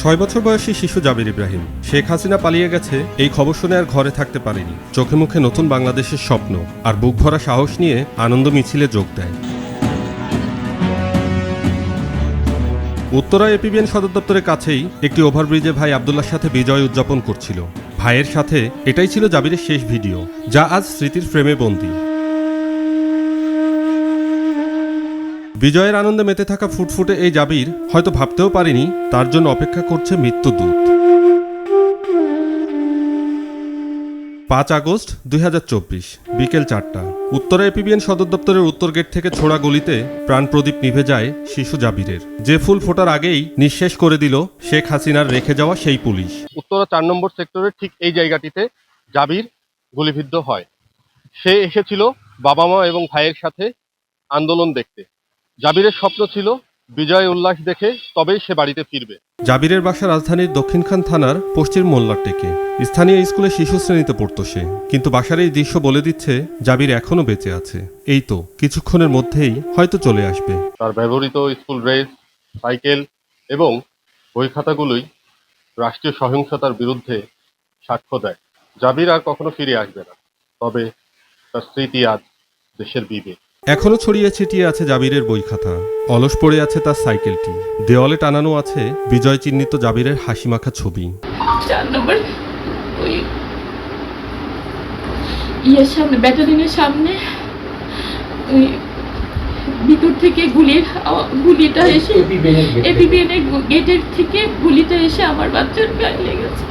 6 বছর বয়সী শিশু জাবির ইব্রাহিম শেখ হাসিনা পালিয়ে গেছে এই খবর শুনে আর ঘরে থাকতে পারেনি। চোখে মুখে নতুন বাংলাদেশের স্বপ্ন আর বুক ভরা সাহস নিয়ে আনন্দ মিছিলে যোগ দেয়। উত্তরা এপিবিএন সদর দপ্তরের কাছেই একটি ওভারব্রিজে ভাই আব্দুল্লাহর সাথে বিজয় উদযাপন করছিল। ভাইয়ের সাথে এটাই ছিল জাবিরের শেষ ভিডিও, যা আজ স্মৃতির ফ্রেমে বন্দী। বিজয়ের আনন্দে মেতে থাকা ফুটফুটে এই জাবির হয়তো ভাবতেও পারেনি তার জন্য অপেক্ষা করছে মৃত্যুদূত। 5 আগস্ট 2024 বিকেল 4টা, উত্তরা এপিবিএন সদর দপ্তরের উত্তর গেট থেকে ছোড়া গলিতে প্রাণ প্রদীপ নিভে যায় শিশু জাবিরের, যে ফুল ফোটার আগেই নিঃশেষ করে দিল শেখ হাসিনার রেখে যাওয়া সেই পুলিশ। উত্তরা 4 নম্বর সেক্টরের ঠিক এই জায়গাটিতে জাবির গুলিবিদ্ধ হয়। সে এসেছিল বাবা মা এবং ভাইয়ের সাথে আন্দোলন দেখতে। জাবিরের স্বপ্ন ছিল বিজয় উল্লাস দেখে তবেই সে বাড়িতে ফিরবে। জাবিরের বাসা রাজধানীর দক্ষিণখান থানার পশ্চিম মোল্লারটেকে। স্থানীয় স্কুলে শিশু শ্রেণীতে পড়তো সে, কিন্তু বাসার এই দৃশ্য বলে দিচ্ছে জাবির এখনো বেঁচে আছে। এই তো কিছুক্ষণের মধ্যেই হয়তো চলে আসবে। তার ব্যবহৃত স্কুল ড্রেস, সাইকেল এবং বই খাতাগুলোই রাষ্ট্রীয় সহিংসতার বিরুদ্ধে সাক্ষ্য দেয়। জাবির আর কখনো ফিরে আসবে না, তবে তার স্মৃতি আজ দেশের বিবেক। এখনো ছড়িয়ে ছিটিয়ে আছে জাবিরের বই খাতা, অলস পড়ে আছে তার সাইকেলটি, দেওয়ালে টানানো আছে বিজয় চিহ্নিত জাবিরের হাসিমাখা ছবি। 4 নম্বর ওই ইয়ের সামনে, ব্যাটালিনের সামনে, ওই ভিতর থেকে গুলিটা এসে এপিবিএনের গেটের থেকে গুলিটা এসে আমার বাচ্চার গায়ে লেগেছে।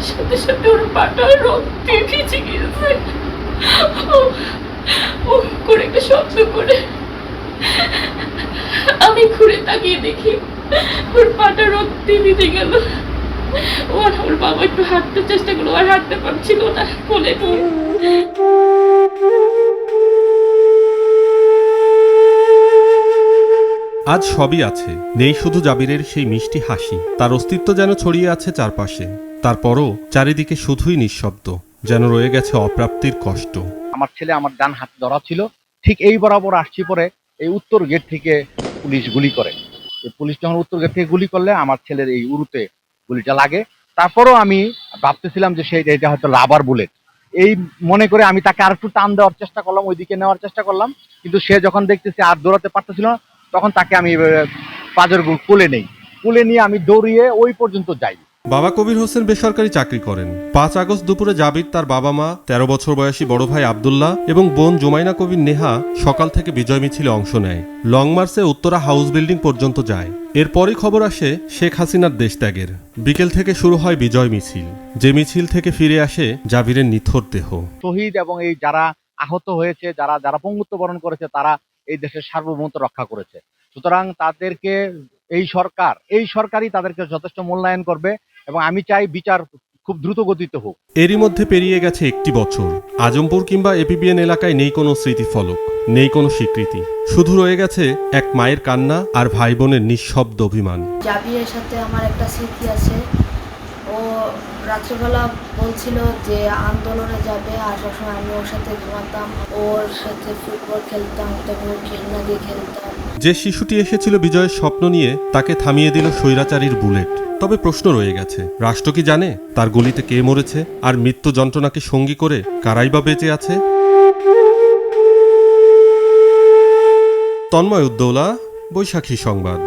সাথে সাথে ওর পাটা রক্তে ভিজে গিয়েছে। ও করে একটা শব্দ করে আমি ঘুরে তাকিয়ে দেখি ওর পাটা রক্তে ভিজে গেল। ওর বাবা একটু হাঁটতে চেষ্টা করলো, আর হাঁটতে পারছিল না, কোলে নিয়ে। আজ সবই আছে, নেই শুধু জাবিরের সেই মিষ্টি হাসি। তার অস্তিত্ব যেন ছড়িয়ে আছে চারপাশে, তারপরও চারিদিকে শুধুই নিঃশব্দ, যেন রয়ে গেছে অপ্রাপ্তির কষ্ট। আমার ছেলে আমার ডান হাত ধরা ছিল, ঠিক এই বরাবর আসছি, পরে এই উত্তর গেট থেকে পুলিশ গুলি করে। পুলিশ যখন উত্তর গেট থেকে গুলি করলে আমার ছেলের এই উরুতে গুলিটা লাগে। তারপরও আমি ভাবতেছিলাম যে এটা হয়তো রাবার বুলেট, এই মনে করে আমি তাকে আর একটু টান দেওয়ার চেষ্টা করলাম, ওইদিকে নেওয়ার চেষ্টা করলাম, কিন্তু সে যখন দেখতেছে আর দৌড়াতে পারতেছিল না, তখন তাকে আমি পাজর কোলে নিয়ে আমি দৌড়িয়ে ওই পর্যন্ত যাই। বাবা কবির হোসেন বেসরকারি চাকরি করেন। 5 আগস্ট দুপুরে জাবির, তার বাবা মা, 13 বছর বয়সী বড় ভাই আব্দুল্লাহ এবং বোন জুমাইনা কবির নেহা সকাল থেকে বিজয় মিছিলে অংশ নেয়। লং মার্চে উত্তরা হাউস বিল্ডিং পর্যন্ত যায়। এরপরই খবর আসে শেখ হাসিনার দেশত্যাগের। বিকেল থেকে শুরু হয় বিজয় মিছিল, যে মিছিল থেকে ফিরে আসে জাবিরের নিথর দেহ। শহীদ এবং এই যারা আহত হয়েছে, যারা পঙ্গুত্ব বরণ করেছে, তারা এই দেশের সার্বভৌমত্ব রক্ষা করেছে। সুতরাং তাদেরকে এই সরকারই তাদেরকে যথেষ্ট মূল্যায়ন করবে, এবং আমি চাই বিচার খুব দ্রুত গতিতে হোক। এরই মধ্যে পেরিয়ে গেছে 1 বছর। আজমপুর কিংবা এপিবিএন এলাকায় নেই কোনো স্মৃতিফলক, নেই কোনো স্বীকৃতি, শুধু রয়ে গেছে এক মায়ের কান্না আর ভাই বোনের নিঃশব্দ অভিমান। জাবিরের সাথে আমার একটা স্মৃতি আছে। ও রাত্রিবেলা বলছিল যে আন্দোলনে যাবে, আর সবসময় আমি ওর সাথে ঘুমাতাম, ওর সাথে ফুটবল খেলতাম, তখন খেলনা দিয়ে খেলতাম। যে শিশুটি এসেছিল বিজয়ের স্বপ্ন নিয়ে, তাকে থামিয়ে দিল স্বৈরাচারীর বুলেট। তবে প্রশ্ন রয়ে গেছে, রাষ্ট্র কি জানে তার গুলিতে কে মরেছে, আর মৃত্যু যন্ত্রণাকে সঙ্গী করে কারাই বা বেঁচে আছে? তন্ময় উদ্দৌলা, বৈশাখী সংবাদ।